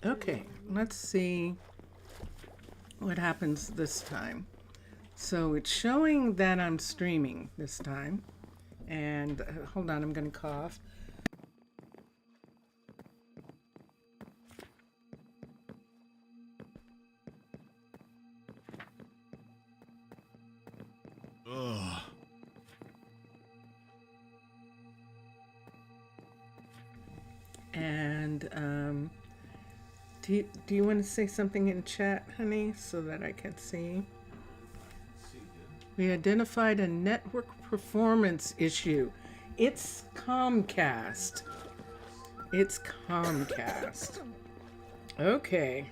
Okay, let's see what happens this time. So it's showing that I'm streaming this time. And hold on, I'm going to cough. Ugh. And do you want to say something in chat, honey, so that I can see? We identified a network performance issue. It's Comcast. It's Comcast. Okay.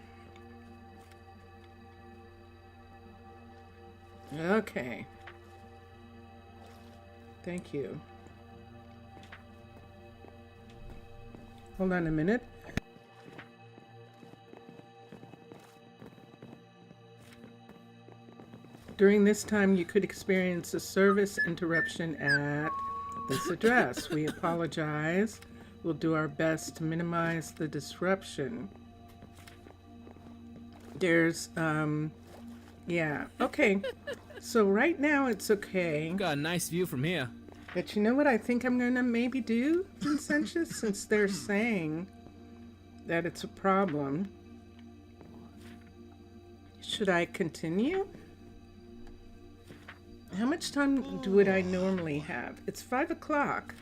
Okay. Thank you. Hold on a minute. During this time, you could experience a service interruption at this address. We apologize. We'll do our best to minimize the disruption. There's, yeah, okay. So right now it's okay. Got a nice view from here. But you know what I think I'm gonna maybe do, Vincentius, since they're saying that it's a problem. Should I continue? How much time would I normally have? It's 5 o'clock.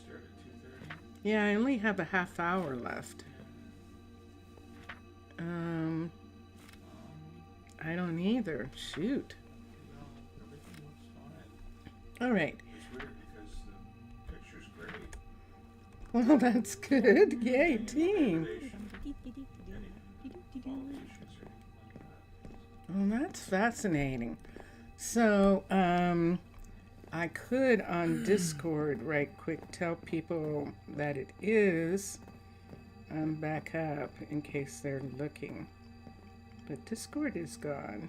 Start at 2:30. Yeah, I only have a half hour left. I don't either. Shoot. No, everything looks fine. All right. It's weird because the picture's great. Well, that's good. Yay, team. Well, that's fascinating. So, I could on Discord right quick tell people that it is back up in case they're looking. But Discord is gone.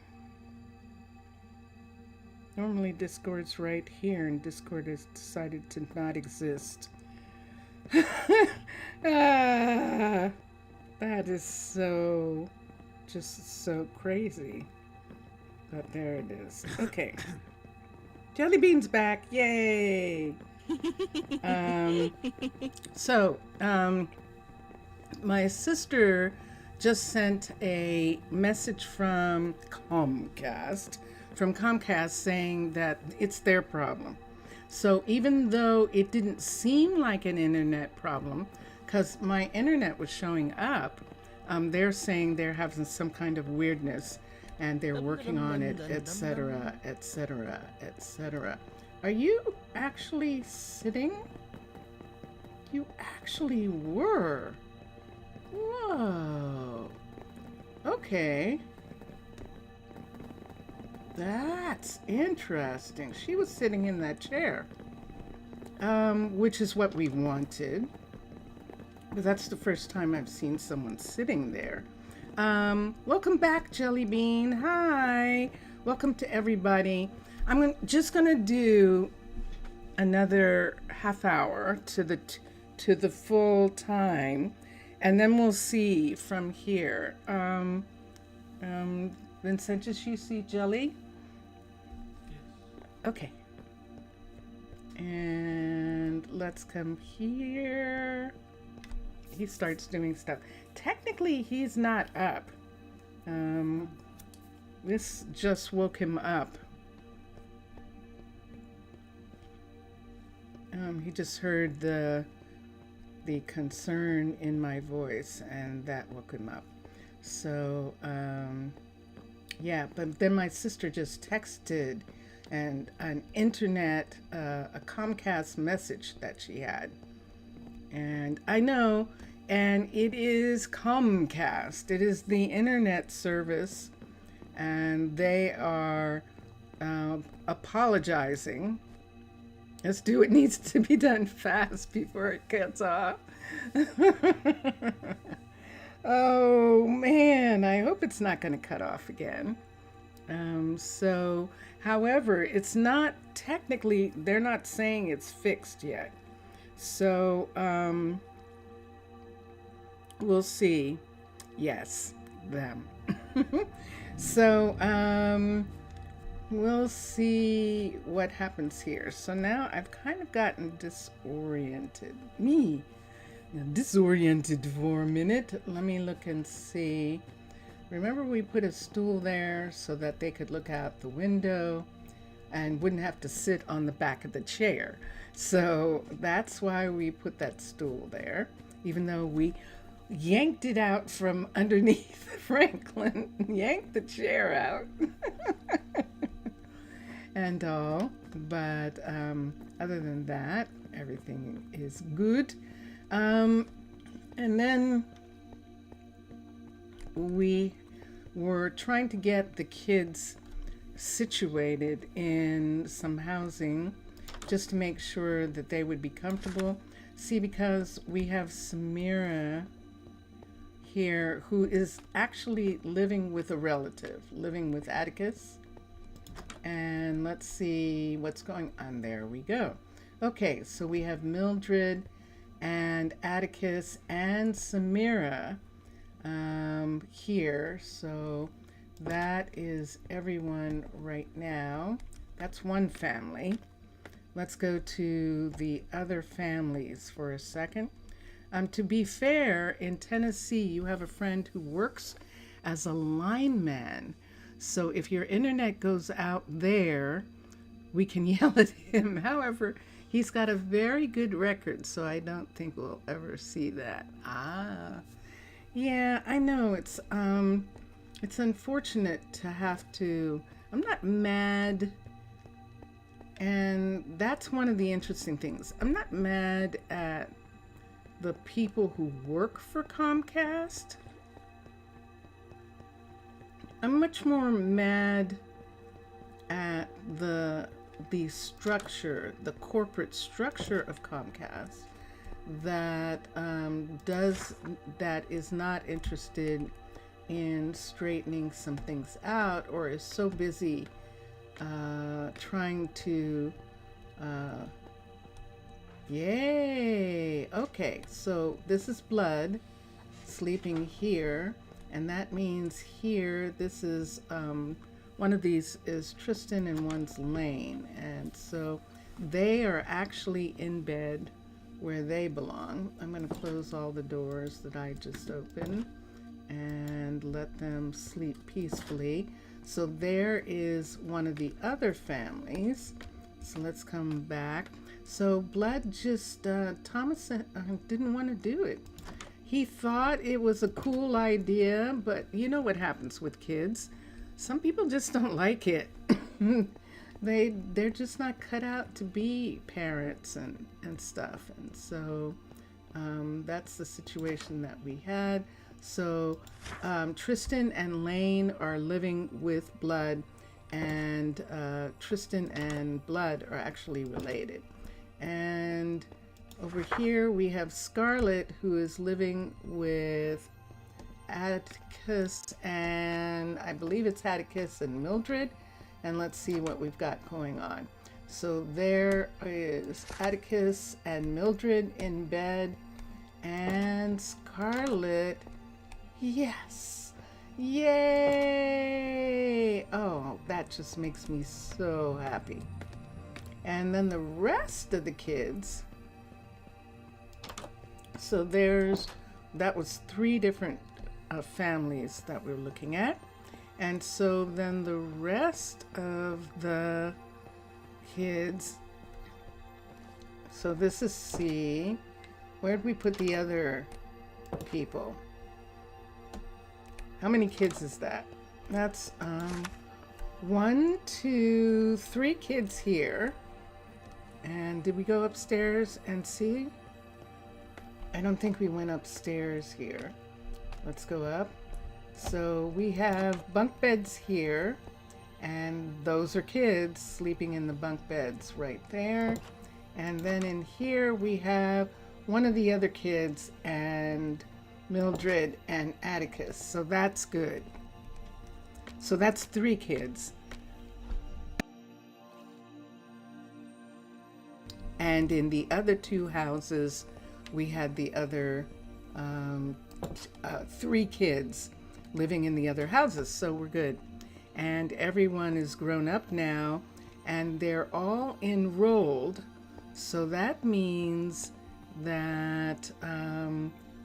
Normally Discord's right here and Discord has decided to not exist. That is so, just so crazy. But there it is. Okay. Jelly Bean's back. Yay! My sister just sent a message from Comcast saying that it's their problem. So even though it didn't seem like an internet problem, because my internet was showing up, they're saying they're having some kind of weirdness and they're working on it, etc., etc., etc. Are you actually sitting? You actually were. Whoa. Okay. That's interesting. She was sitting in that chair, which is what we wanted. But that's the first time I've seen someone sitting there. Welcome back, Jelly Bean. Hi. Welcome to everybody. I'm just gonna do another half hour to the full time, and then we'll see from here. Vincentius, you see Jelly? Yes. Okay. And let's come here. He starts doing stuff. Technically, he's not up. This just woke him up. He just heard the concern in my voice, and that woke him up. So, yeah, but then my sister just texted and an internet, a Comcast message that she had. And I know, and it is Comcast. It is the internet service, and they are apologizing. Let's do what needs to be done fast before it cuts off. Oh man, I hope it's not going to cut off again. However, it's not technically, they're not saying it's fixed yet. So, we'll see. Yes, them. So, we'll see what happens here. So now I've kind of gotten disoriented. Me, disoriented for a minute. Let me look and see. Remember, we put a stool there so that they could look out the window and wouldn't have to sit on the back of the chair. So that's why we put that stool there, even though we yanked it out from underneath Franklin, yanked the chair out and all. But other than that, everything is good. And then we were trying to get the kids situated in some housing just to make sure that they would be comfortable. See, because we have Samira here who is actually living with a relative, living with Atticus. And let's see what's going on. There we go. Okay, so we have Mildred and Atticus and Samira here. So that is everyone right now. That's one family. Let's go to the other families for a second. To be fair, in Tennessee, you have a friend who works as a lineman. So if your internet goes out there, we can yell at him. However, he's got a very good record, so I don't think we'll ever see that. Yeah, I know. It's unfortunate to have to. I'm not mad. And that's one of the interesting things. I'm not mad at the people who work for Comcast. I'm much more mad at the structure, the corporate structure of Comcast that is not interested in straightening some things out, or is so busy trying to yay. Okay, so this is Blood sleeping here, and that means here this is one of these is Tristan and one's Lane, and so they are actually in bed where they belong. I'm going to close all the doors that I just opened and let them sleep peacefully. So there is one of the other families. So let's come back. So Blood just, Thomas didn't want to do it. He thought it was a cool idea, but you know what happens with kids. Some people just don't like it. They're just not cut out to be parents and stuff. And so that's the situation that we had. So Tristan and Lane are living with Blood, and Tristan and Blood are actually related. And over here we have Scarlett, who is living with Atticus, and I believe it's Atticus and Mildred. And let's see what we've got going on. So there is Atticus and Mildred in bed, and Scarlett, yes, yay! Oh, that just makes me so happy. And then the rest of the kids, so that was 3 different families that we're looking at. And so then the rest of the kids, so this is C. Where'd we put the other people? How many kids is that? That's 1, 2, 3 kids here. And did we go upstairs and see? I don't think we went upstairs here. Let's go up. So we have bunk beds here, and those are kids sleeping in the bunk beds right there. And then in here we have one of the other kids and Mildred and Atticus. So that's good. So that's 3 kids. And in the other 2 houses, we had the other 3 kids living in the other houses, so we're good. And everyone is grown up now, and they're all enrolled. So that means that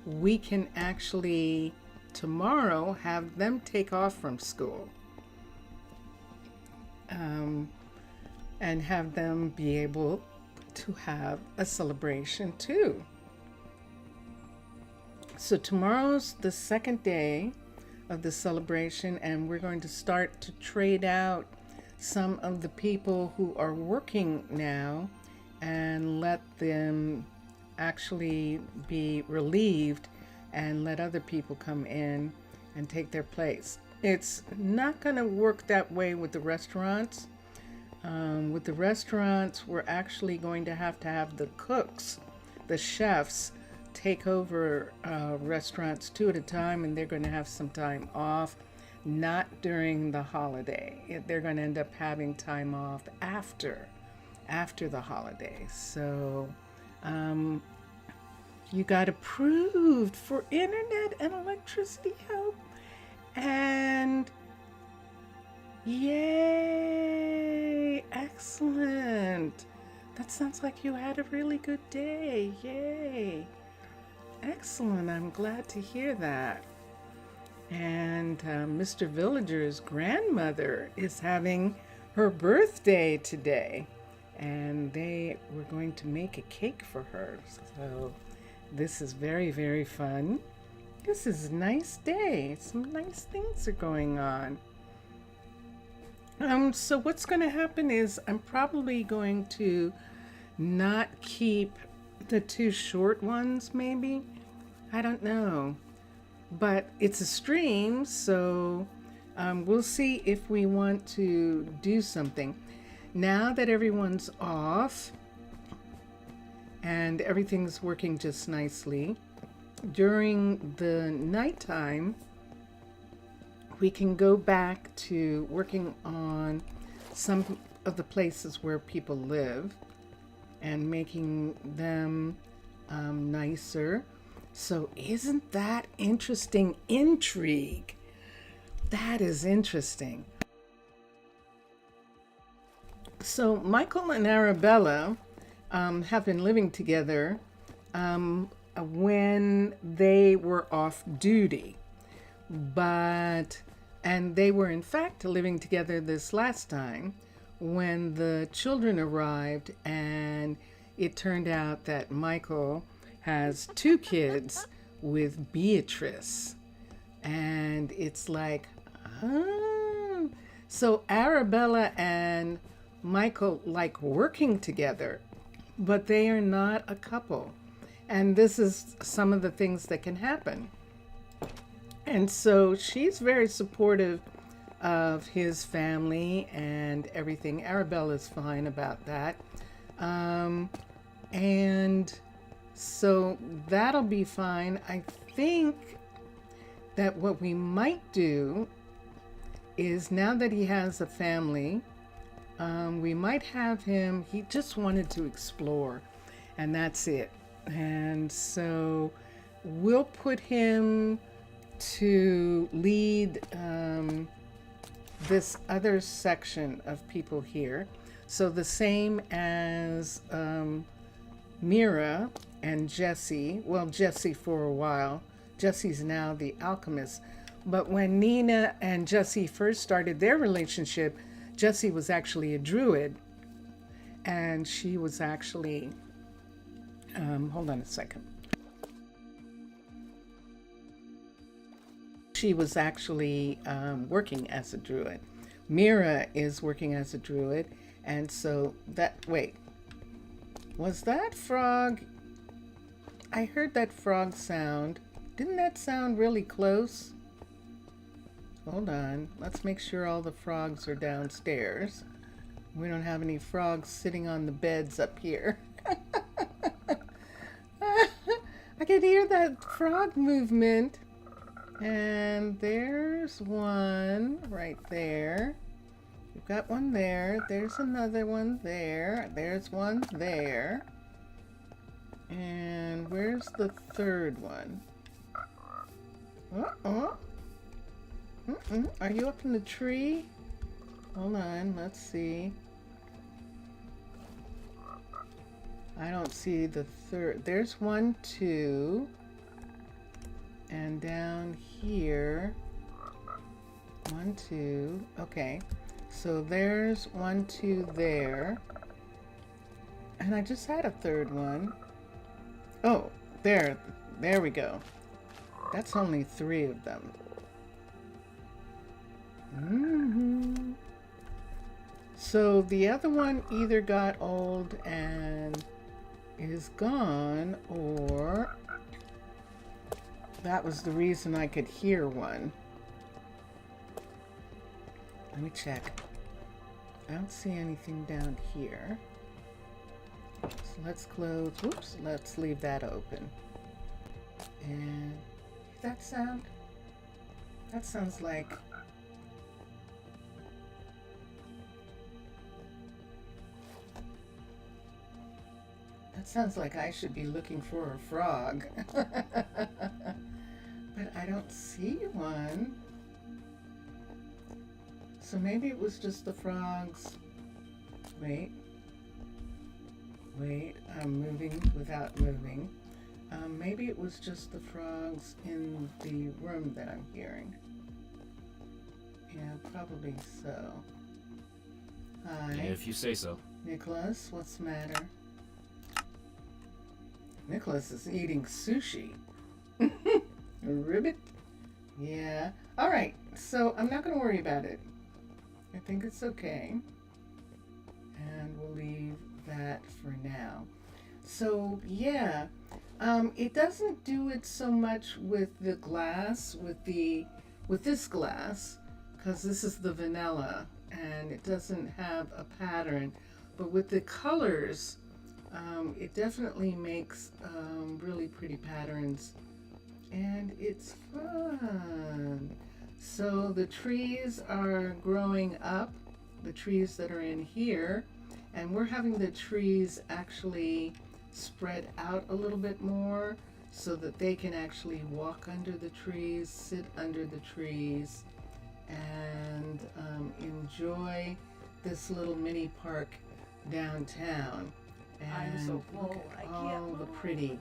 we can actually tomorrow have them take off from school, and have them be able to have a celebration too. So tomorrow's the second day of the celebration, and we're going to start to trade out some of the people who are working now and let them actually be relieved and let other people come in and take their place. It's not going to work that way with the restaurants. With the restaurants, we're actually going to have the cooks, the chefs, take over restaurants 2 at a time, and they're going to have some time off, not during the holiday. They're going to end up having time off after the holiday. So you got approved for internet and electricity help, and yay, excellent. That sounds like you had a really good day. Yay. Excellent. I'm glad to hear that. And Mr. Villager's grandmother is having her birthday today, and they were going to make a cake for her. So this is very, very fun. This is a nice day. Some nice things are going on. So what's going to happen is I'm probably going to not keep the 2 short ones, maybe. I don't know. But it's a stream, so we'll see if we want to do something. Now that everyone's off and everything's working just nicely, during the nighttime, we can go back to working on some of the places where people live and making them nicer. So isn't that interesting? Intrigue. That is interesting. So Michael and Arabella have been living together when they were off duty. And they were in fact living together this last time when the children arrived, and it turned out that Michael has 2 kids with Beatrice. And it's like, so Arabella and Michael like working together, but they are not a couple. And this is some of the things that can happen. And so she's very supportive of his family and everything. Arabella's fine about that. And so that'll be fine. I think that what we might do is, now that he has a family, we might have him, he just wanted to explore, and that's it. And so we'll put him to lead this other section of people here. So the same as Mira and Jesse. Well, Jesse for a while. Jesse's now the alchemist. But when Nina and Jesse first started their relationship, Jesse was actually a druid. And she was actually, hold on a second. She was actually working as a druid. Mira is working as a druid. And so that, wait, was that frog? I heard that frog sound. Didn't that sound really close? Hold on. Let's make sure all the frogs are downstairs. We don't have any frogs sitting on the beds up here. I could hear that frog movement. And there's one right there. We've got one there. There's another one there. There's one there. And where's the third one? Uh-uh. Are you up in the tree? Hold on, let's see. I don't see the third. There's 1, 2. And down here, 1, 2. Okay. So there's 1, 2 there. And I just had a third one. Oh, there. There we go. That's only 3 of them. So the other one either got old and is gone, or that was the reason I could hear one. Let me check. I don't see anything down here. So let's close. Whoops, let's leave that open. And that sound? That sounds like... That sounds like I should be looking for a frog. But I don't see one. So maybe it was just the frogs. Wait, I'm moving without moving. Maybe it was just the frogs in the room that I'm hearing. Yeah, probably so. Hi. Yeah, if you say so. Nicholas, what's the matter? Nicholas is eating sushi. Ribbit? Yeah. Alright, so I'm not going to worry about it. I think it's okay. And we'll leave that for now. So, yeah. It doesn't do it so much with the glass, with this glass, because this is the vanilla, and it doesn't have a pattern. But with the colors, it definitely makes really pretty patterns, and it's fun. So the trees are growing up, the trees that are in here, and we're having the trees actually spread out a little bit more so that they can actually walk under the trees, sit under the trees, and enjoy this little mini park downtown. And I'm so full. look at I all can't the move. pretty.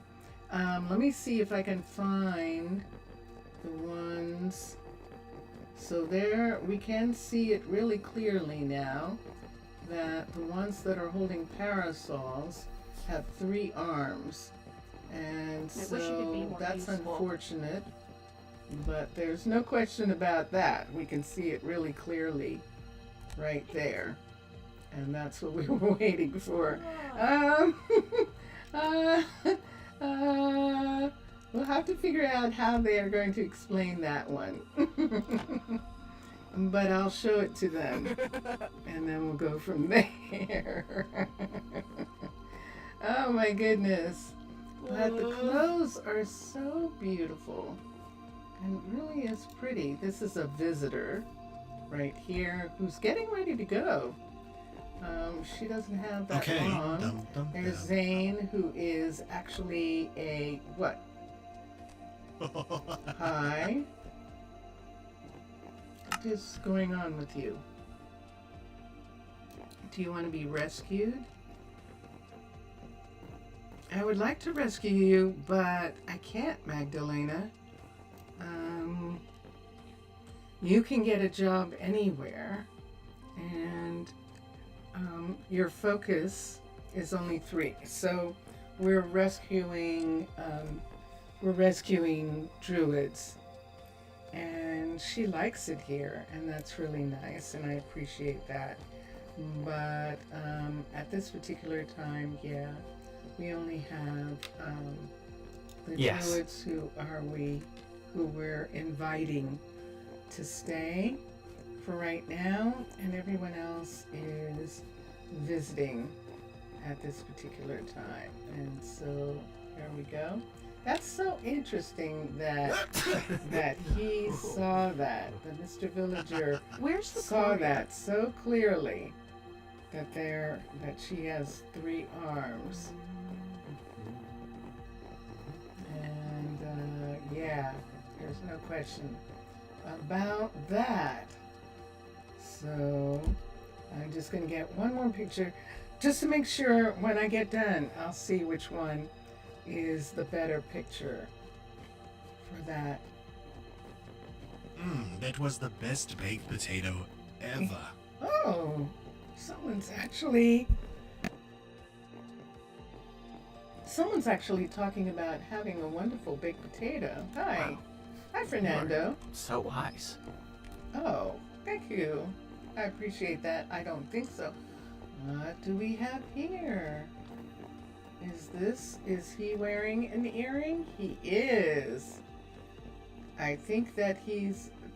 Let me see if I can find the ones. So there, we can see it really clearly now that the ones that are holding parasols have 3 arms. And I wish you could be so more that's useful. unfortunate. But there's no question about that. We can see it really clearly right there. And that's what we were waiting for. We'll have to figure out how they are going to explain that one. But I'll show it to them. And then we'll go from there. Oh my goodness. But the clothes are so beautiful. And it really is pretty. This is a visitor right here who's getting ready to go. She doesn't have that long. There's Zane, who is actually a what? Hi. What is going on with you? Do you want to be rescued? I would like to rescue you, but I can't, Magdalena. You can get a job anywhere, and your focus is only 3. So we're rescuing druids, and she likes it here, and that's really nice, and I appreciate that. But at this particular time, yeah, we only have the druids who we're inviting to stay for right now, and everyone else is visiting at this particular time. And so there we go. That's so interesting that that he saw that Mr. Villager Where's the saw Gloria? that so clearly that she has 3 arms. And yeah, There's no question about that. So I'm just going to get one more picture just to make sure when I get done, I'll see which one is the better picture for that. That was the best baked potato ever. Oh, someone's actually talking about having a wonderful baked potato. Hi. Wow. Hi, Fernando. So wise. Oh, thank you. I appreciate that. I don't think so. What do we have here? Is he wearing an earring? He is. I think that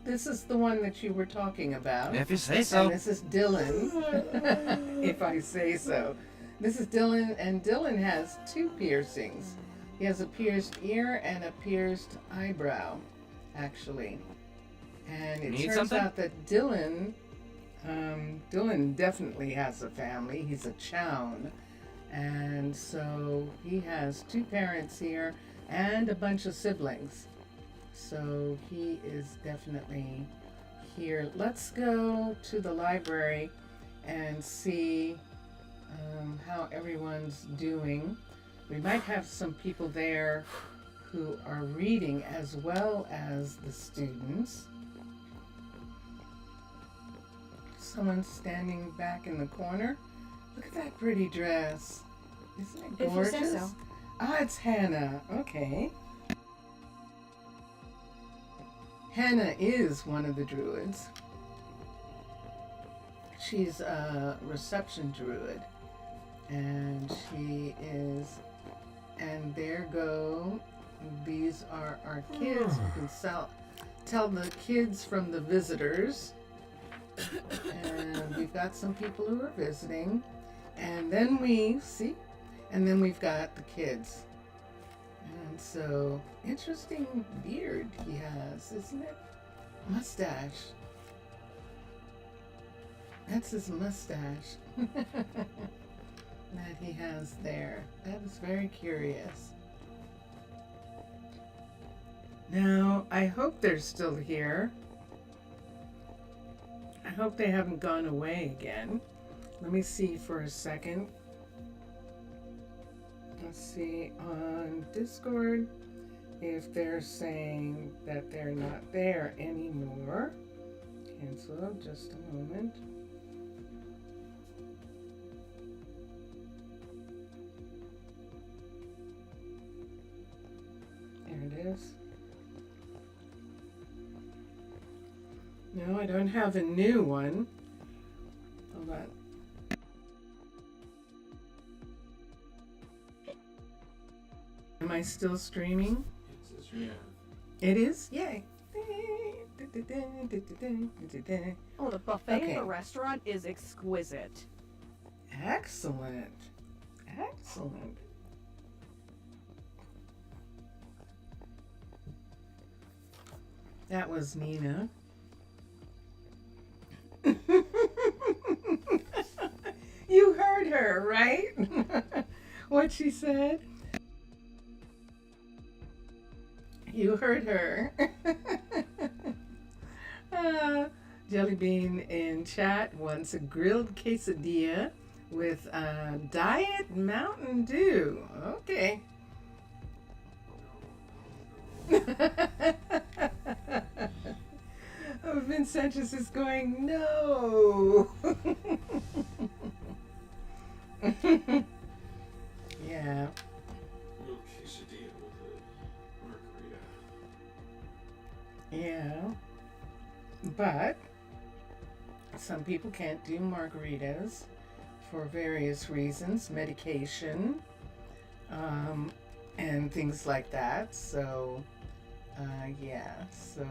this is the one that you were talking about. If you say so. And this is Dylan, if I say so. This is Dylan, and Dylan has two piercings. He has a pierced ear and a pierced eyebrow, actually. And it Need turns something? out that Dylan definitely has a family. He's a Chown. And so he has two parents here and a bunch of siblings. So he is definitely here. Let's go to the library and see how everyone's doing. We might have some people there who are reading as well as the students. Someone's standing back in the corner. Look at that pretty dress. Isn't it gorgeous? If you say so. Ah, it's Hannah. Okay. Hannah is one of the druids. She's a reception druid. And she is... And there go. These are our kids. We can tell the kids from the visitors. And we've got some people who are visiting. And then we've got the kids. And so, interesting beard he has, isn't it? Mustache. That's his mustache that he has there. That is very curious. Now, I hope they're still here. I hope they haven't gone away again. Let me see for a second. Let's see on Discord if they're saying that they're not there anymore. Cancel, just a moment. There it is. No, I don't have a new one. Hold on. Am I still streaming? Yeah. It is? Yay. Oh, the buffet Okay. at the restaurant is exquisite. Excellent. Excellent. That was Nina. You heard her, right? What she said? You heard her. Jellybean in chat wants a grilled quesadilla with Diet Mountain Dew. Okay. Vince Sanchez is going, no. Yeah. Little quesadilla with a margarita. Yeah. But some people can't do margaritas for various reasons, medication, and things like that. So, yeah, so.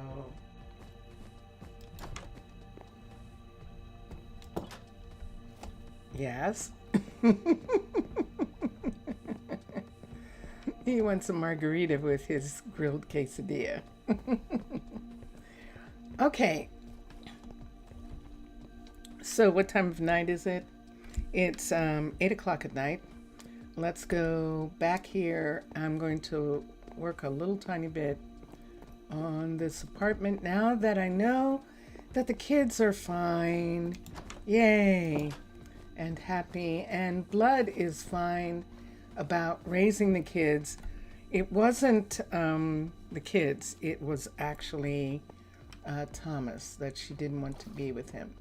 Yes. He wants a margarita with his grilled quesadilla. Okay. So what time of night is it? It's 8 o'clock at night. Let's go back here. I'm going to work a little tiny bit on this apartment now that I know that the kids are fine. Yay. And happy. And Blood is fine about raising the kids. It wasn't the kids. It was actually Thomas that she didn't want to be with him.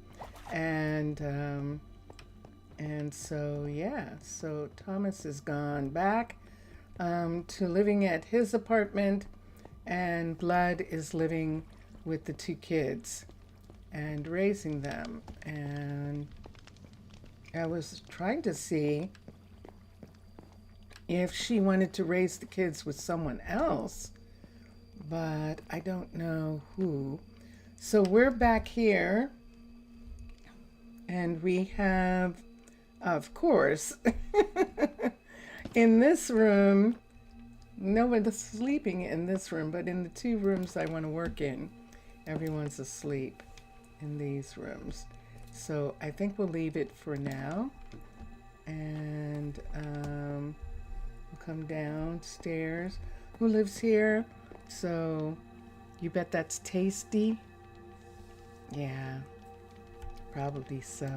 And so, yeah. So Thomas has gone back to living at his apartment, and Blood is living with the two kids and raising them. And I was trying to see if she wanted to raise the kids with someone else, but I don't know who. So we're back here, and we have, of course, in this room, no one's sleeping in this room, but in the two rooms I want to work in, everyone's asleep in these rooms. So I think we'll leave it for now, and we'll come downstairs. Who lives here? So you bet that's Tasty? Yeah, probably so.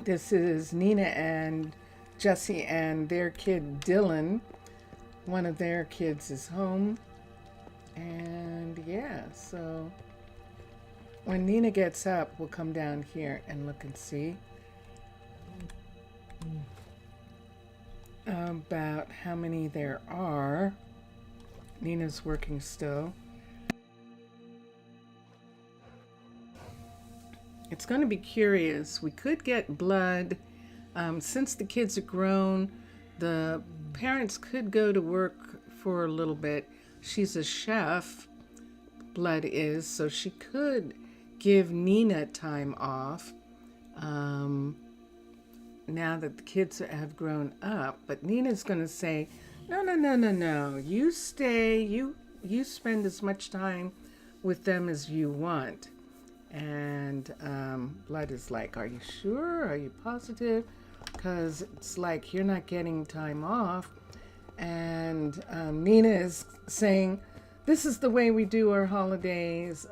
This is Nina and Jesse and their kid Dylan. One of their kids is home. And yeah, so when Nina gets up, we'll come down here and look and see about how many there are. Nina's working still. It's going to be curious. We could get Blood. Since the kids are grown, the parents could go to work for a little bit. She's a chef, Blood is, so she could give Nina time off now that the kids have grown up. But Nina's going to say, no. You stay. You spend as much time with them as you want. And Blood is like, are you sure? Are you positive? Because it's like you're not getting time off. And Nina is saying, this is the way we do our holidays.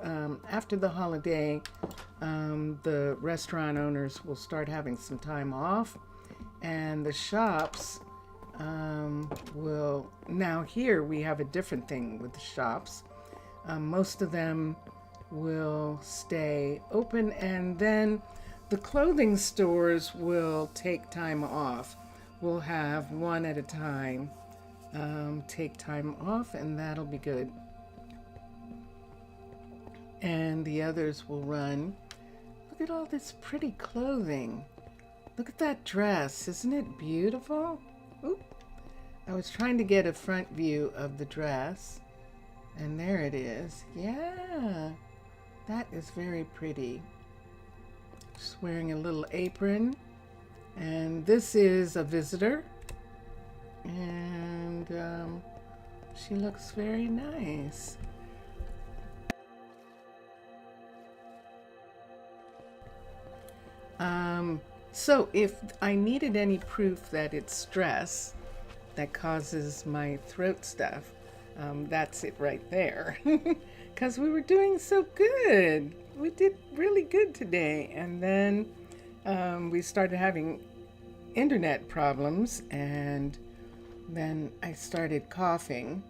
After the holiday, the restaurant owners will start having some time off. And the shops will, now here we have a different thing with the shops. Most of them will stay open, and then the clothing stores will take time off. We'll have one at a time take time off, and that'll be good. And the others will run. Look at all this pretty clothing. Look at that dress. Isn't it beautiful? Oop. I was trying to get a front view of the dress, and there it is. Yeah. That is very pretty. She's wearing a little apron. And this is a visitor. And she looks very nice. So if I needed any proof that it's stress that causes my throat stuff, that's it right there. Because we were doing so good. We did really good today. And then we started having internet problems, and then I started coughing.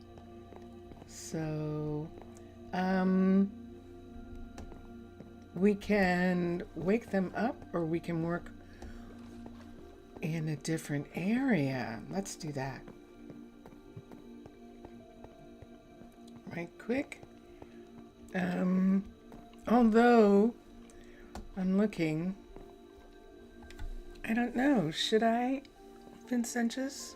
So we can wake them up, or we can work in a different area. Let's do that. Right quick. Although I'm looking, I don't know, should I, Vincentius?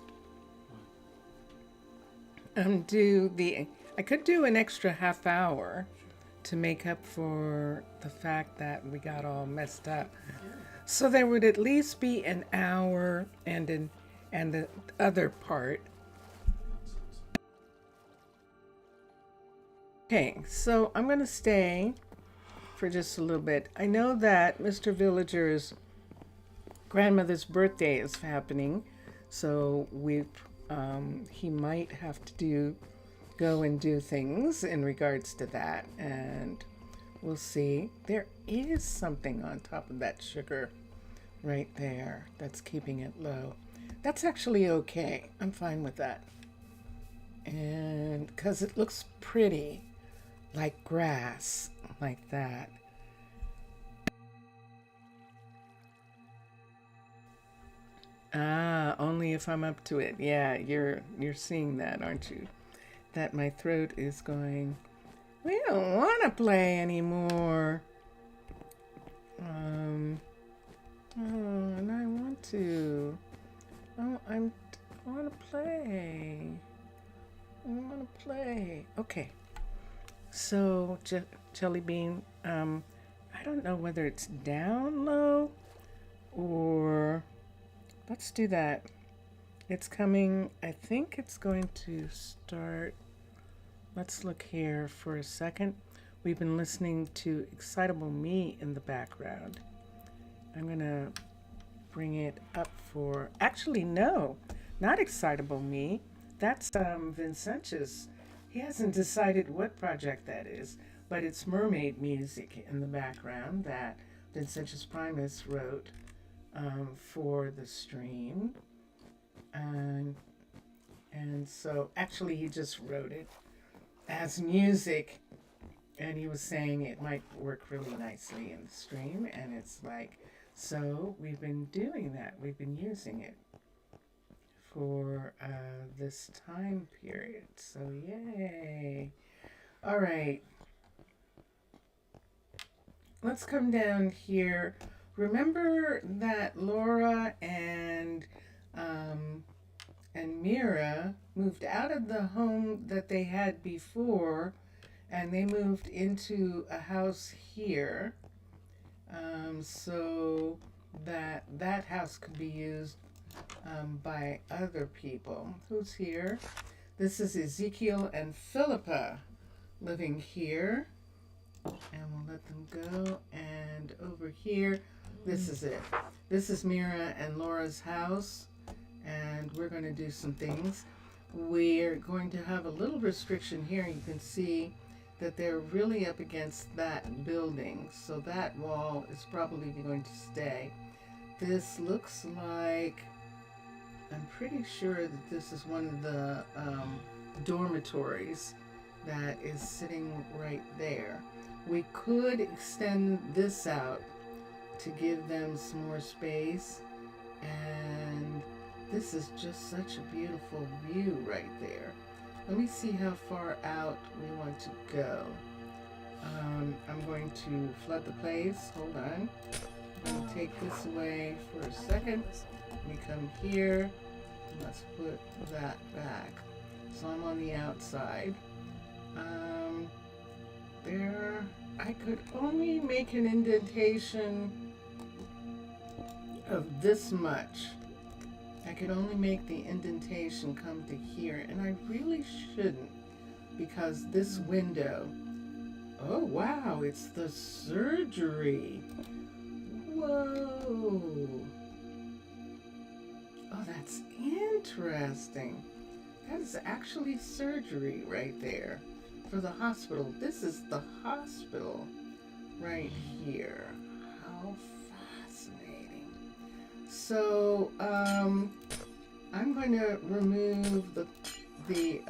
I could do an extra half hour to make up for the fact that we got all messed up. So there would at least be an hour and the other part. Okay, so I'm going to stay for just a little bit. I know that Mr. Villager's grandmother's birthday is happening, so he might have to go and do things in regards to that, and we'll see. There is something on top of that sugar right there that's keeping it low. That's actually okay. I'm fine with that. And because it looks pretty, like grass, like that. Ah, only if I'm up to it. Yeah, you're seeing that, aren't you? That my throat is going, we don't want to play anymore. Oh, and I want to. Oh, I want to play. I want to play. Okay. So, Jelly Bean, I don't know whether it's down low or let's do that. It's coming. I think it's going to start. Let's look here for a second. We've been listening to Excitable Me in the background. I'm going to bring it up for, actually, no, not Excitable Me. That's Vincentius. He hasn't decided what project that is, but it's mermaid music in the background that Vincentius Primus wrote for the stream. And so actually he just wrote it as music, and he was saying it might work really nicely in the stream, and it's like, so we've been doing that. We've been using it for this time period. So yay. All right. Let's come down here. Remember that Laura and Mira moved out of the home that they had before, and they moved into a house here, so that house could be used by other people. Who's here? This is Ezekiel and Philippa living here, and we'll let them go. And over here, this is it. This is Mira and Laura's house, and we're going to do some things. We're going to have a little restriction here. You can see that they're really up against that building, so that wall is probably going to stay. This looks like, I'm pretty sure that this is one of the dormitories that is sitting right there. We could extend this out to give them some more space, and this is just such a beautiful view right there. Let me see how far out we want to go. I'm going to flood the place. Hold on. I'm going to take this away for a second. We come here. Let's put that back. So I'm on the outside. There, I could only make an indentation of this much. I could only make the indentation come to here, and I really shouldn't, because this window, oh wow, it's the surgery. Whoa. Oh, that's interesting. That is actually surgery right there for the hospital. This is the hospital right here. How fascinating. So, I'm going to remove the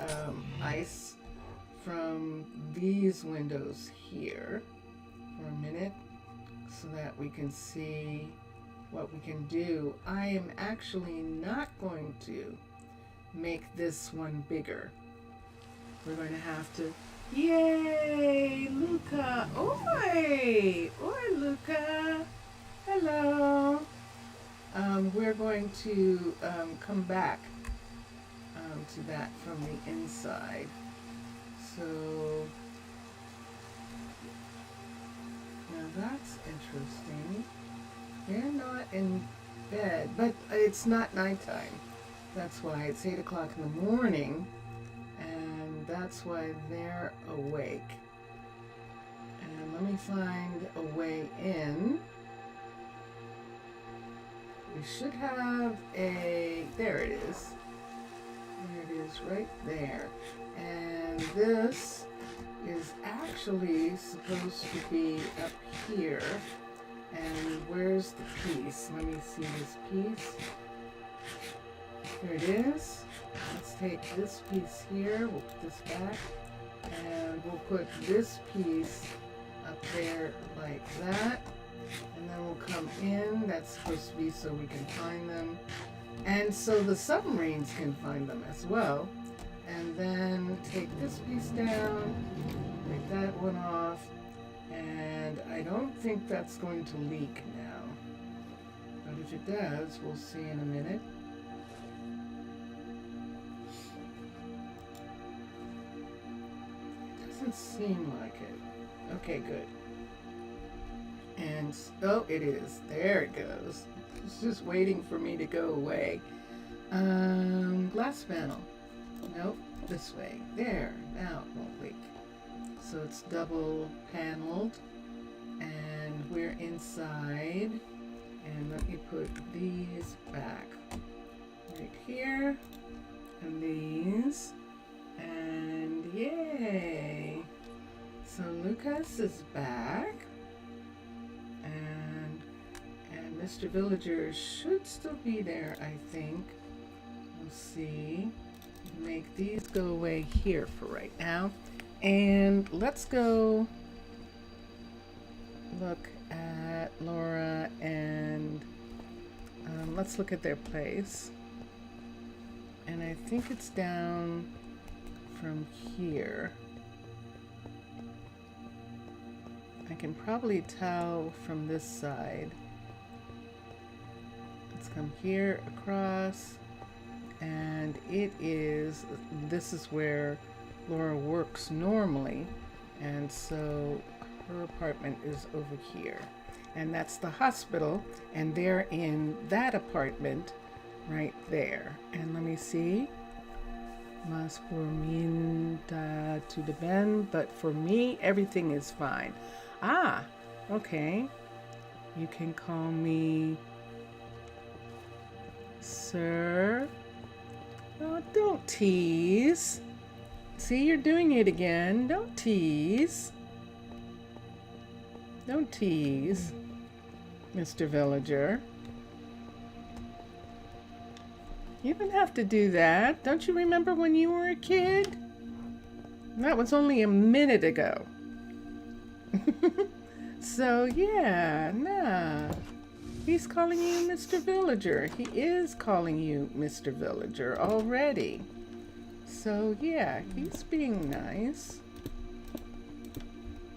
ice from these windows here for a minute so that we can see what we can do. I am actually not going to make this one bigger. We're going to have to, yay, Luca. Oi, Luca. Hello. We're going to come back to that from the inside. So now that's interesting. They're not in bed, but it's not nighttime. That's why it's 8 o'clock in the morning, and that's why they're awake. And let me find a way in. We should have a, there it is. There it is right there. And And this is actually supposed to be up here. And where's the piece? Let me see this piece. Here it is. Let's take this piece here. We'll put this back. And we'll put this piece up there like that. And then we'll come in. That's supposed to be so we can find them. And so the submarines can find them as well. And then take this piece down. Take that one off. And I don't think that's going to leak now. But if it does, we'll see in a minute. It doesn't seem like it. Okay, good. And, oh, it is. There it goes. It's just waiting for me to go away. Glass panel. Nope, this way. There. Now it won't leak. So it's double paneled, and we're inside, and let me put these back right here, and these, and yay! So Lucas is back, and Mr. Villager should still be there, I think. We'll see. Make these go away here for right now. And let's go look at Laura and let's look at their place. And I think it's down from here. I can probably tell from this side. Let's come here across, and it is, this is where Laura works normally, and so her apartment is over here, and that's the hospital, and they're in that apartment right there. And let me see, mas por mim tá tudo bem, but for me everything is fine. Ah, okay, you can call me sir. Oh, don't tease. See, you're doing it again. Don't tease. Don't tease, Mr. Villager. You don't have to do that. Don't you remember when you were a kid? That was only a minute ago. So, yeah, nah. He's calling you Mr. Villager. He is calling you Mr. Villager already. So, yeah, he's being nice.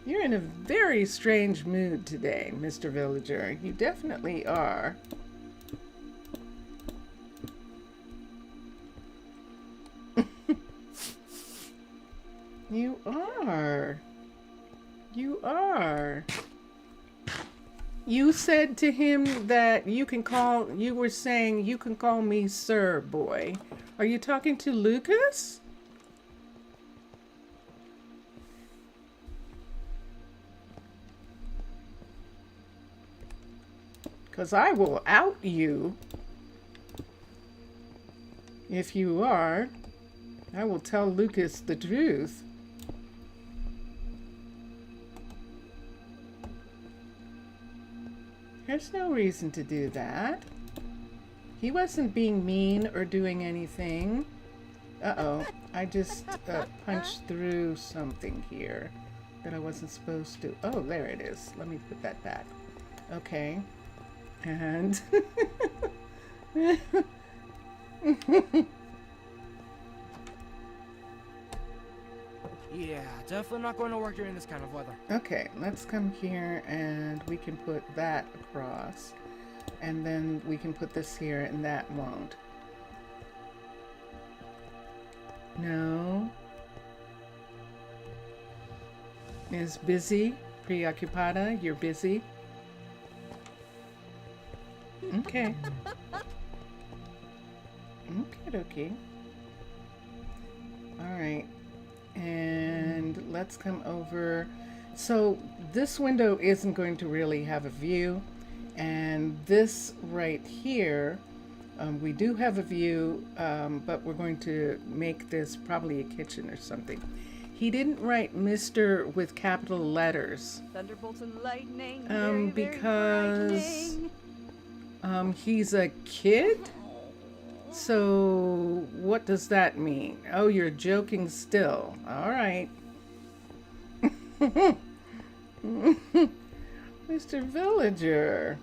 You're in a very strange mood today, Mr. Villager. You definitely are. You are. You are. You said to him that you were saying you can call me sir, boy. Are you talking to Lucas? Because I will out you. If you are, I will tell Lucas the truth. There's no reason to do that. He wasn't being mean or doing anything. Uh-oh, I just punched through something here that I wasn't supposed to. Oh, there it is. Let me put that back. Okay. And... Yeah, definitely not going to work during this kind of weather. Okay, let's come here and we can put that across. And then we can put this here and that won't. No. Is busy, preoccupada, you're busy. Okay. Okay. All right. And let's come over. So this window isn't going to really have a view. And this right here We do have a view, but we're going to make this probably a kitchen or something. He didn't write Mr. with capital letters. Thunderbolts and lightning. Because frightening. he's a kid? So what does that mean? Oh, you're joking still. All right. Mr. Villager,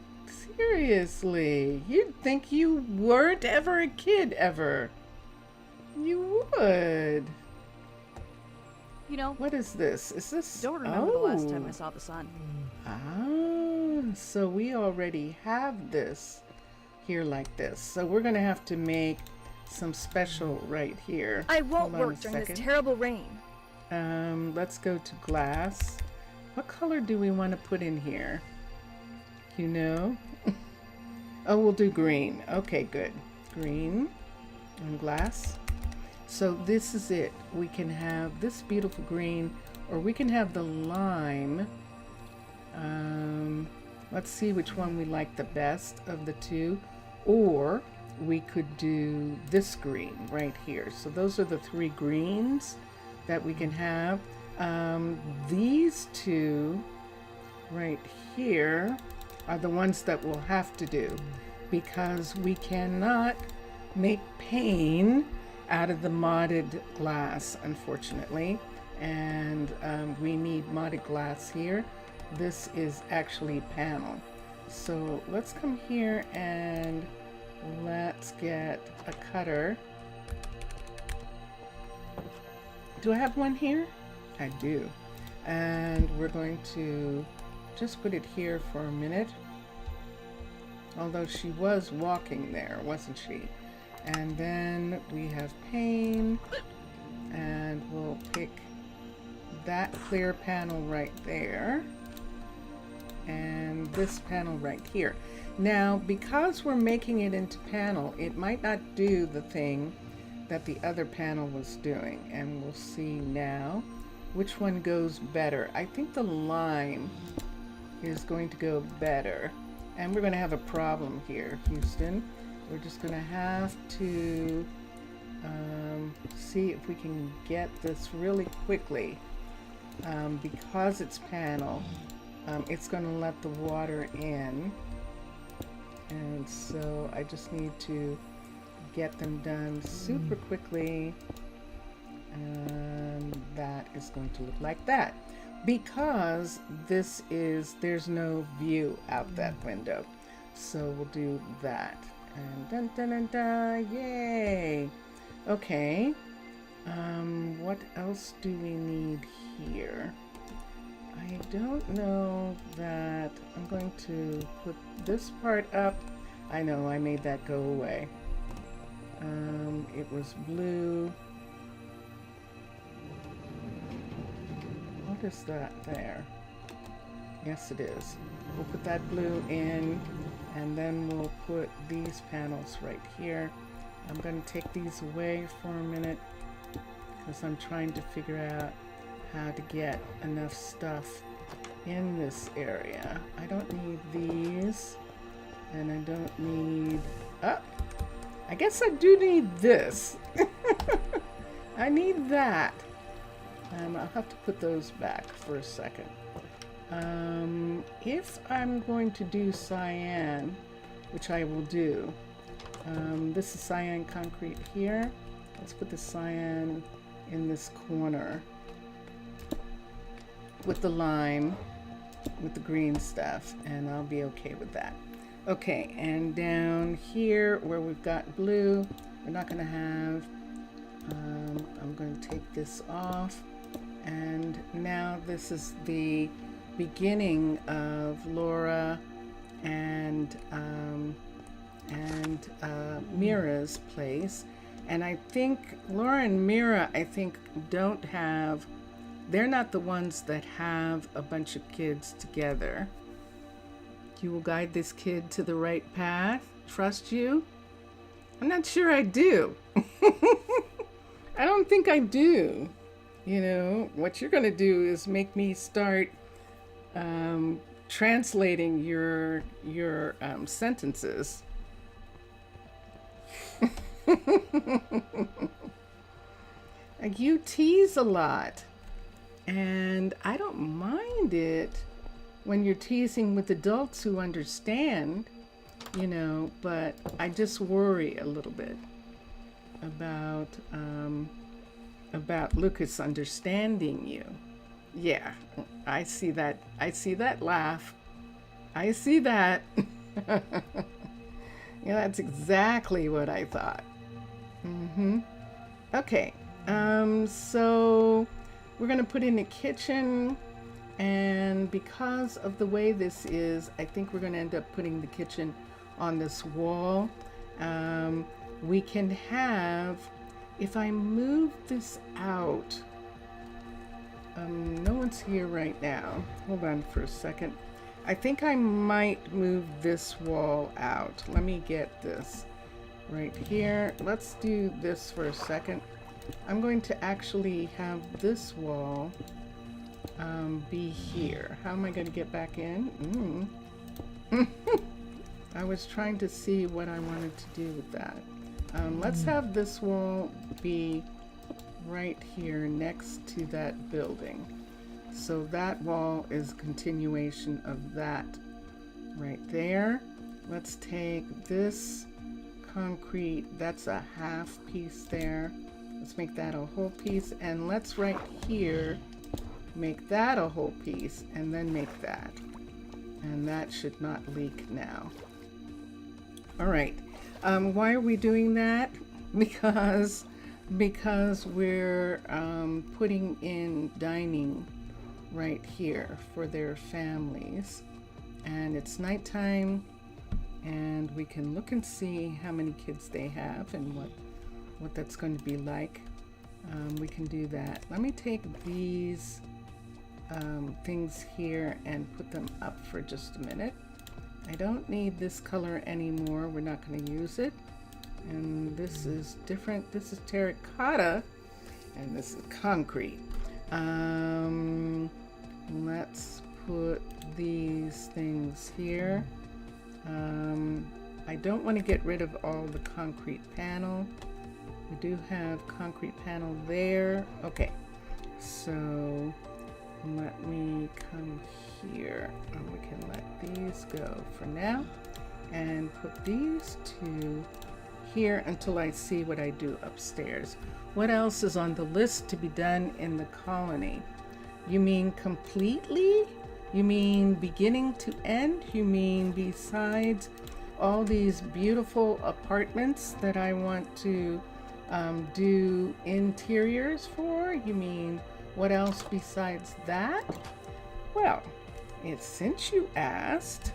seriously, you'd think you weren't ever a kid ever. You would. You know, What is this? Is this? don't remember the last time I Oh. saw the sun. Ah, so we already have this here like this. So we're gonna have to make some special right here. I won't Hold on work a during this second. terrible rain. Let's go to glass. What color do we want to put in here? You know? Oh, we'll do green. Okay, good. Green and glass. So this is it. We can have this beautiful green, or we can have the lime. Let's see which one we like the best of the two. Or we could do this green right here. So those are the three greens that we can have. These two right here are the ones that we'll have to do, because we cannot make pane out of the modded glass, unfortunately, and we need modded glass here. This is actually panel. So let's come here and let's get a cutter. Do I have one here? I do. And we're going to just put it here for a minute. Although she was walking there, wasn't she? And then we have pane, and we'll pick that clear panel right there, and this panel right here. Now, because we're making it into panel, it might not do the thing that the other panel was doing, and we'll see now which one goes better. I think the lime is going to go better, and we're going to have a problem here, Houston. We're just going to have to see if we can get this really quickly. Because it's panel, it's going to let the water in, and so I just need to get them done super quickly, and that is going to look like that, because there's no view out that window. So we'll do that, and dun dun dun dun, yay. Okay, what else do we need here? I don't know that I'm going to put this part up. I know I made that go away. It was blue. What is that there? Yes, it is. We'll put that blue in, and then we'll put these panels right here. I'm going to take these away for a minute because I'm trying to figure out how to get enough stuff in this area. I don't need these, and I don't need... I guess I do need this. I need that. I'll have to put those back for a second. If I'm going to do cyan, which I will do, this is cyan concrete here. Let's put the cyan in this corner with the lime, with the green stuff, and I'll be okay with that. Okay, and down here where we've got blue, we're not going to have, I'm going to take this off, and now this is the beginning of Laura and Mira's place. And I think Laura and Mira, don't have, they're not the ones that have a bunch of kids together. You will guide this kid to the right path. Trust you? I'm not sure I do. I don't think I do. You know, what you're going to do is make me start translating your sentences. You tease a lot, and I don't mind it when you're teasing with adults who understand, you know, but I just worry a little bit about Lucas understanding you. Yeah, I see that. I see that laugh. I see that. Yeah, that's exactly what I thought. Okay, so we're gonna put in the kitchen, and because of the way this is, I think we're gonna end up putting the kitchen on this wall. We can have, if I move this out, no one's here right now. Hold on for a second. I think I might move this wall out. Let me get this right here. Let's do this for a second. I'm going to actually have this wall be here. How am I going to get back in? I was trying to see what I wanted to do with that. Let's have this wall be right here next to that building. So that wall is a continuation of that right there. Let's take this concrete, that's a half piece there. Let's make that a whole piece, and let's right here make that a whole piece, and then make that. And that should not leak now. All right. Why are we doing that? Because we're putting in dining right here for their families, and it's nighttime, and we can look and see how many kids they have and what that's going to be like. We can do that. Let me take these things here and put them up for just a minute. I don't need this color anymore. We're not going to use it. And this is different. This is terracotta, and this is concrete. Let's put these things here. I don't want to get rid of all the concrete panel. We do have concrete panel there. Okay, so let me come here, and we can let these go for now and put these two here until I see what I do upstairs. What else is on the list to be done in the colony? You mean completely? You mean beginning to end? You mean besides all these beautiful apartments that I want to do interiors for? You mean what else besides that? Well, since you asked,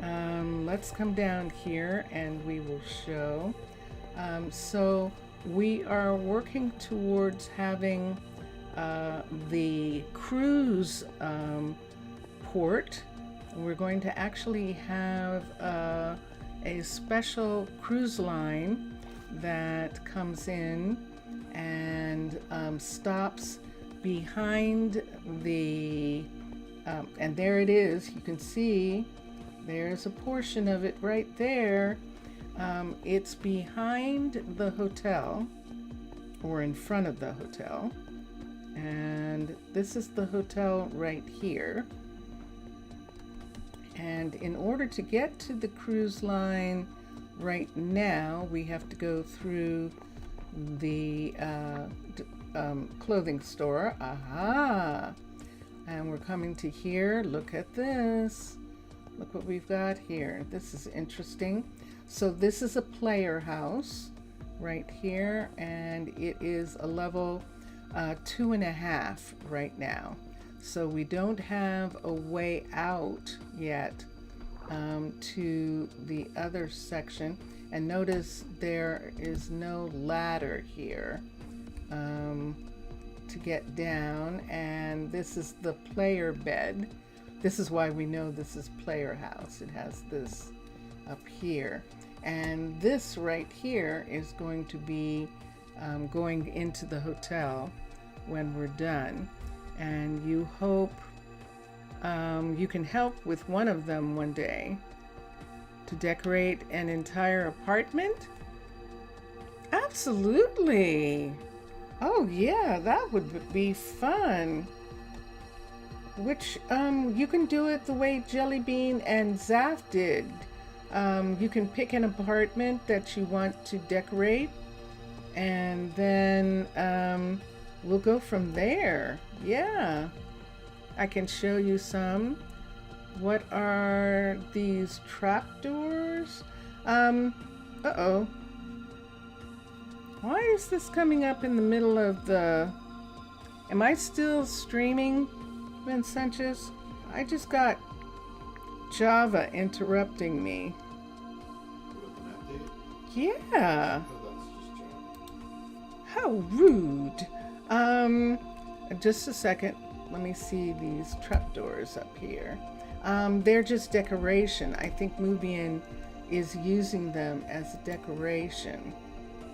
let's come down here and we will show. So we are working towards having the cruise port. We're going to actually have a special cruise line that comes in and stops behind the and there it is. You can see there's a portion of it right there. It's behind the hotel, or in front of the hotel, and this is the hotel right here. And in order to get to the cruise line right now, we have to go through the clothing store. Aha! And we're coming to here. Look at this. Look what we've got here. This is interesting. So this is a player house right here, and it is a level 2.5 right now. So we don't have a way out yet to the other section. And notice there is no ladder here to get down. And this is the player bed. This is why we know this is player house. It has this up here. And this right here is going to be going into the hotel when we're done. And you hope you can help with one of them one day to decorate an entire apartment. Absolutely. Oh yeah, that would be fun. Which you can do it the way Jelly Bean and Zaf did. You can pick an apartment that you want to decorate, and then we'll go from there. Yeah, I can show you some. What are these trapdoors? Uh-oh. Why is this coming up in the middle of the... Am I still streaming, Ben Sanchez? I just got Java interrupting me. With an update? Yeah. Oh, that's just Java. How rude. Just a second. Let me see these trapdoors up here. They're just decoration. I think Mubian is using them as a decoration.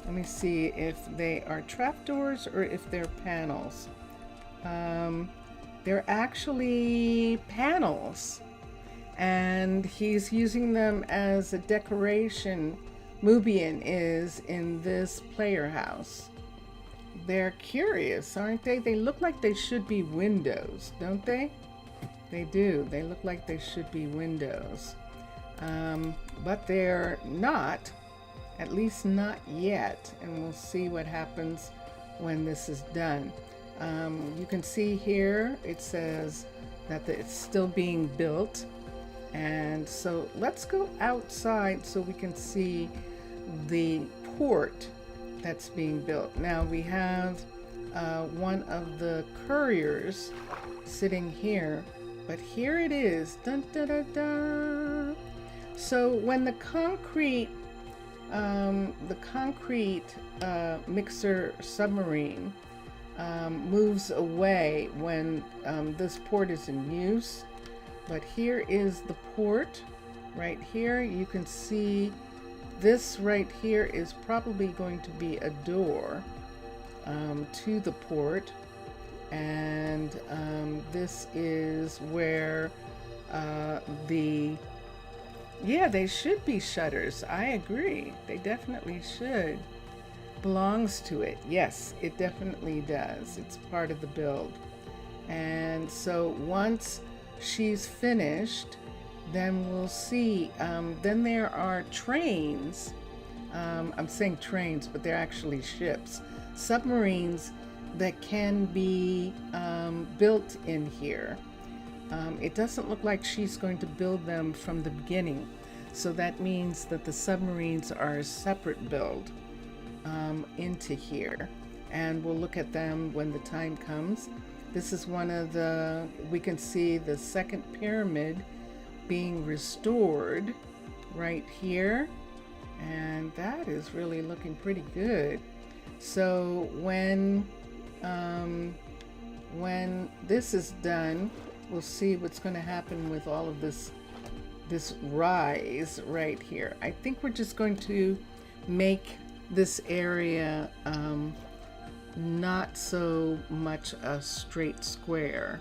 Let me see if they are trapdoors or if they're panels. They're actually panels, and he's using them as a decoration. Mubian is in this player house. They're curious, aren't they? They look like they should be windows, don't they? They do. They look like they should be windows. But they're not, at least not yet. And we'll see what happens when this is done. You can see here, it says that it's still being built. And so let's go outside so we can see the port that's being built. Now we have one of the couriers sitting here, but here it is. Dun, dun, dun, dun. So when the concrete mixer submarine moves away when this port is in use, but here is the port right here. You can see this right here is probably going to be a door to the port, and this is where they should be shutters. I agree. They definitely should. Belongs to it. Yes, it definitely does. It's part of the build. And so once she's finished, then we'll see. Then there are trains. I'm saying trains, but they're actually ships. Submarines that can be built in here. It doesn't look like she's going to build them from the beginning. So that means that the submarines are a separate build into here. And we'll look at them when the time comes. This is one of the, we can see the second pyramid being restored right here. And that is really looking pretty good. So when this is done, we'll see what's going to happen with all of this rise right here. I think we're just going to make this area not so much a straight square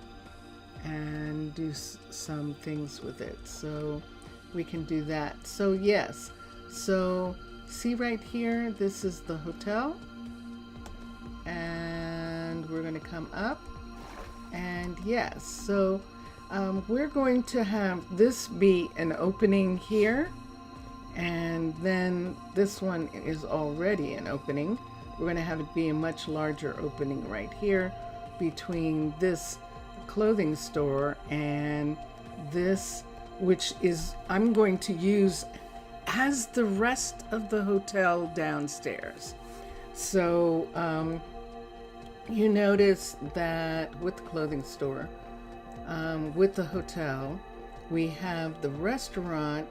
and do some things with it. So we can do that. So yes, so see right here, this is the hotel, and we're going to come up, and yes, so we're going to have this be an opening here, and then this one is already an opening. We're going to have it be a much larger opening right here between this clothing store and this, which is I'm going to use as the rest of the hotel downstairs. So you notice that with the clothing store, with the hotel, we have the restaurant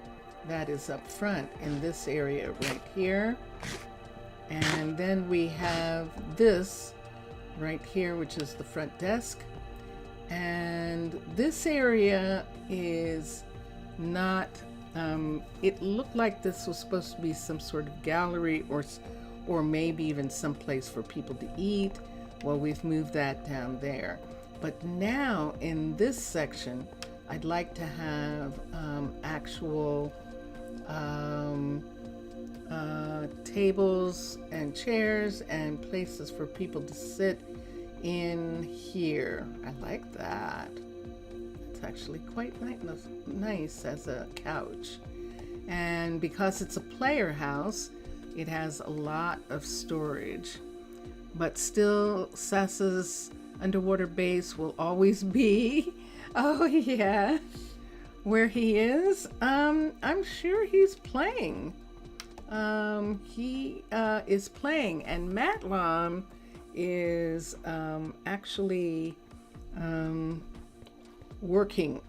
that is up front in this area right here. And then we have this right here, which is the front desk. And this area is not, it looked like this was supposed to be some sort of gallery or maybe even some place for people to eat. Well, we've moved that down there. But now in this section, I'd like to have actual tables and chairs and places for people to sit in here. I like that. It's actually quite nice as a couch. And because it's a player house, it has a lot of storage. But still, Sessa's underwater base will always be, oh yeah, where he is. I'm sure he's playing. He is playing, and Matlon is actually working,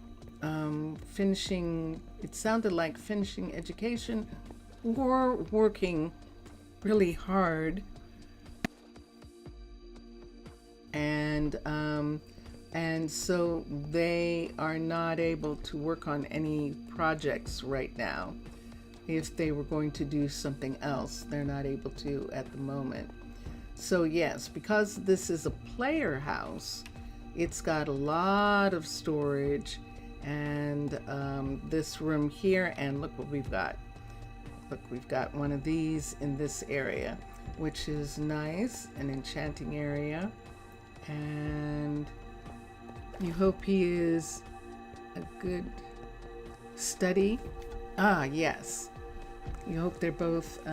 finishing, it sounded like finishing education or working really hard. And so they are not able to work on any projects right now. If they were going to do something else, they're not able to at the moment. So yes, because this is a player house, it's got a lot of storage, and this room here, and look what we've got. Look, we've got one of these in this area, which is nice, an enchanting area. And you hope he is a good study. Ah, yes. You hope they're both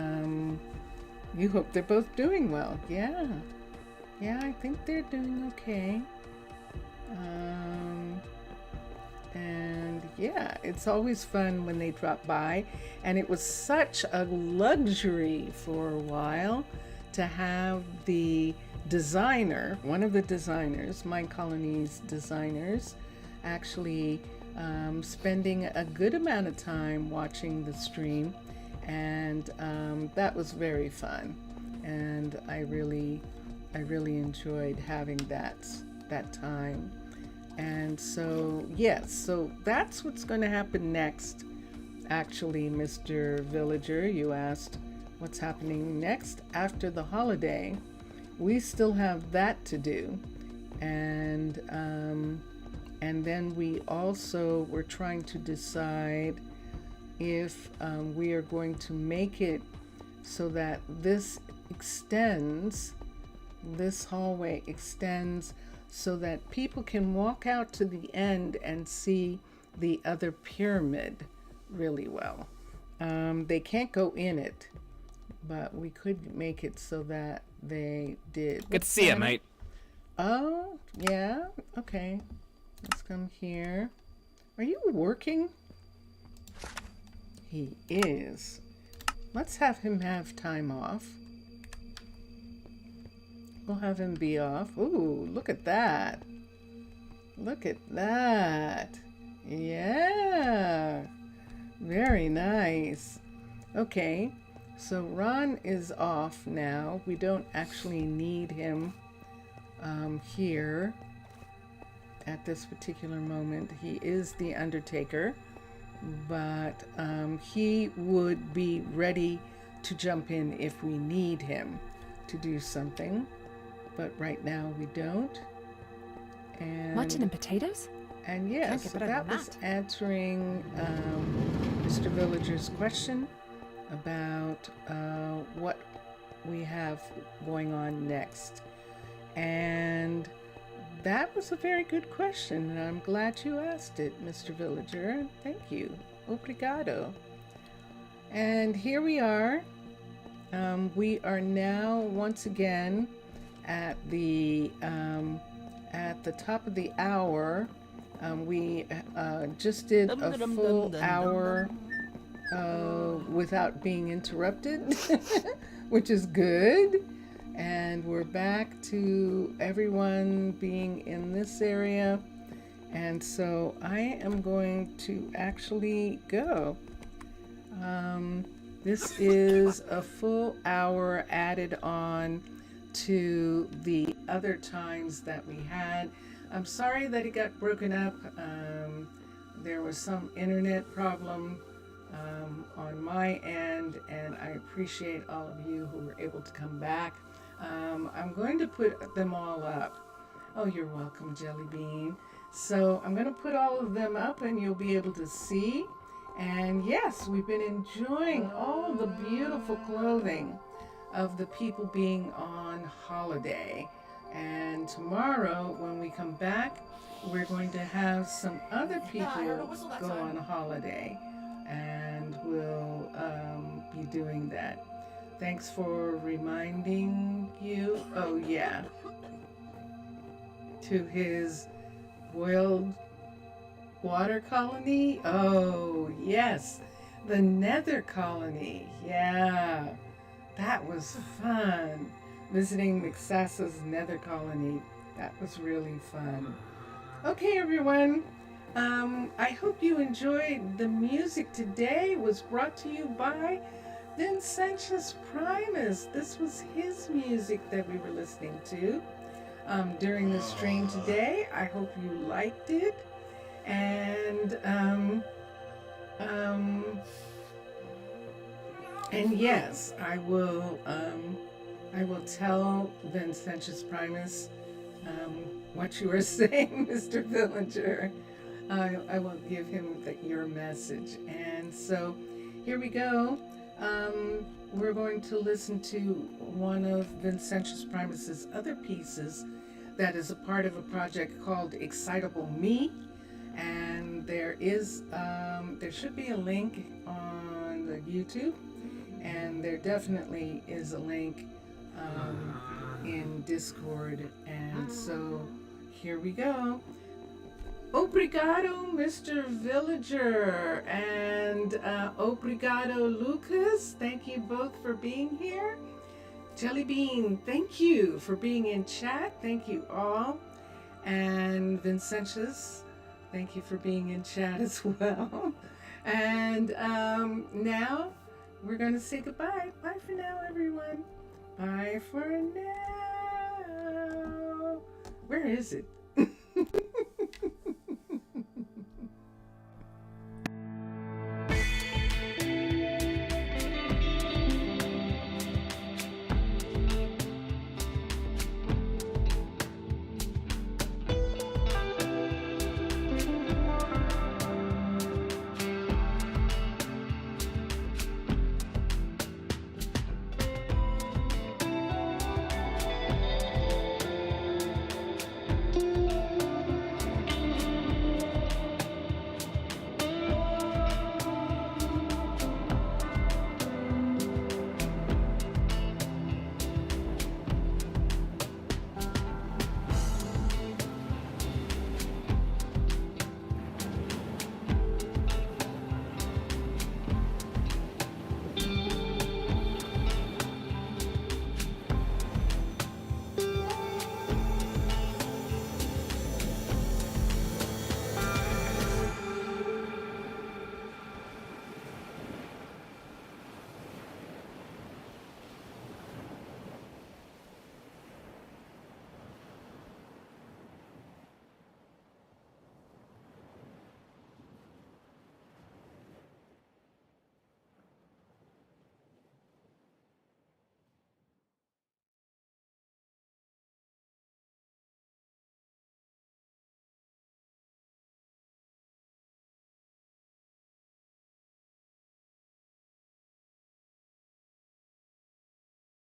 doing well. Yeah, I think they're doing okay. And yeah, it's always fun when they drop by, and it was such a luxury for a while to have the designer, one of the designers, Minecolonies designers, actually spending a good amount of time watching the stream, and that was very fun, and I really enjoyed having that time. And so yes, so that's what's going to happen next. Actually, Mr. Villager, you asked what's happening next after the holiday. We still have that to do, and then we also were trying to decide if we are going to make it so that this hallway extends so that people can walk out to the end and see the other pyramid really well. They can't go in it, but we could make it so that they did. Good to see you, mate. Oh, yeah, okay. Let's come here. Are you working? He is. Let's have him have time off. We'll have him be off. Ooh, look at that. Look at that. Yeah. Very nice. Okay, so Ron is off now. We don't actually need him here at this particular moment. He is the Undertaker, but he would be ready to jump in if we need him to do something. But right now we don't. And Mutton and potatoes? And yes, so that was answering Mr. Villager's question about what we have going on next. And that was a very good question, and I'm glad you asked it, Mr. Villager. Thank you. Obrigado. And here we are. We are now once again at the top of the hour. We just did a full hour without being interrupted, which is good. And we're back to everyone being in this area. And so I am going to actually go. This is a full hour added on to the other times that we had. I'm sorry that it got broken up. There was some internet problem on my end, and I appreciate all of you who were able to come back. I'm going to put them all up. Oh, you're welcome, Jelly Bean. So I'm going to put all of them up, and you'll be able to see. And yes, we've been enjoying all the beautiful clothing of the people being on holiday. And tomorrow, when we come back, we're going to have some other people go on holiday, and we'll be doing that. Thanks for reminding you. Oh, yeah. To his boiled water colony. Oh, yes. The nether colony. Yeah. That was fun. Visiting McSasa's nether colony. That was really fun. Okay, everyone. I hope you enjoyed. The music today was brought to you by Vincentius Primus. This was his music that we were listening to during the stream today. I hope you liked it. And yes, I will tell Vincentius Primus what you were saying, Mr. Villager. I will give him your message. And so here we go. We're going to listen to one of Vincentius Primus's other pieces that is a part of a project called Excitable Me. And there should be a link on the YouTube, and there definitely is a link in Discord. And so here we go. Obrigado, Mr. Villager, and obrigado, Lucas. Thank you both for being here. Jelly Bean, thank you for being in chat. Thank you all. And Vincentius, thank you for being in chat as well. And now we're going to say goodbye. Bye for now, everyone. Bye for now. Where is it?